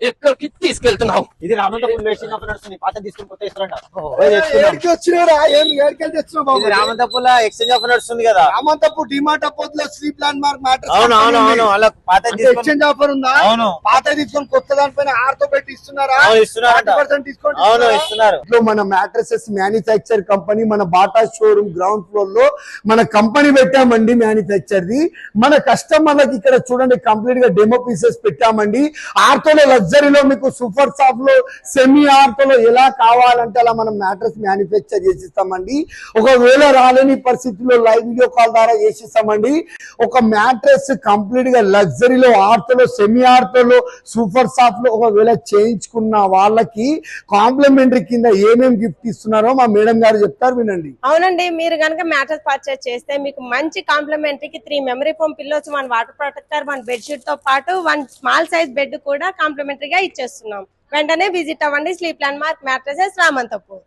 ఎక్కడికి తీసుకెళ్తున్నావు? ఇది రామంతపూర్ వేసినప్పుడు నడుస్తుంది. పాత తీసుకుని కొత్త ఇస్తారంట. రామంతపూర్ లో ఎక్స్చేంజ్ ఆఫర్ నడుస్తుంది కదా. Ramanthapur DMart Apollo sleep land mark mattress. అవును అలా పాత ఎక్స్చేంజ్ ఆఫర్ ఉందా? అవును. పాత తీసుకొని కొత్త దానిపైన 6తో పెట్టి ఇస్తున్నారా? ఇస్తున్నారు డిస్కౌంట్. అవును ఇస్తున్నారు. మన మ్యాట్రసెస్ మ్యానుఫ్యాక్చర్ కంపెనీ మన బాటా షోరూమ్ గ్రౌండ్ ఫ్లోర్ లో మన కంపెనీ పెట్టామండి. మ్యానుఫ్యాక్చర్ ది మన కస్టమర్లకి ఇక్కడ చూడండి కంప్లీట్ గా డెమో పీసెస్ పెట్టామండి. ఆర్తోలో లగ్జరీలో మీకు సూపర్ సాఫ్ట్ లో సెమీ ఆర్తోలో ఎలా కావాలంటే అలా మనం మ్యాట్రస్ మ్యానుఫ్యాక్చర్ చేసిస్తామండి. ఒకవేళ రాలేని పరిస్థితుల్లో లైవ్ వీడియో కాల్ ద్వారా చేసిస్తామండి. ఒక మ్యాట్రస్ కంప్లీట్ గా లగ్జరీలో ఆర్తోలో సెమీ ఆర్తోలో సూపర్ సాఫ్ట్ లో ఒకవేళ చేయించుకున్న వాళ్ళకి కాంప్లిమెంటరీ కింద ఏమేమి గిఫ్ట్ ఇస్తున్నారో మా మేడం గారు చెప్తారు, వినండి. అవునండి, మీరు కనుక మ్యాట్రెస్ పర్చేస్ చేస్తే మీకు మంచి కాంప్లిమెంటరీకి 3 memory foam pillows, 1 water protector, 1 bedsheet తో పాటు 1 స్మాల్ సైజ్ బెడ్ కూడా కాంప్లిమెంటరీగా ఇచ్చేస్తున్నాం. వెంటనే విజిట్ అవ్వండి sleep land mark mattresses Ramanthapur.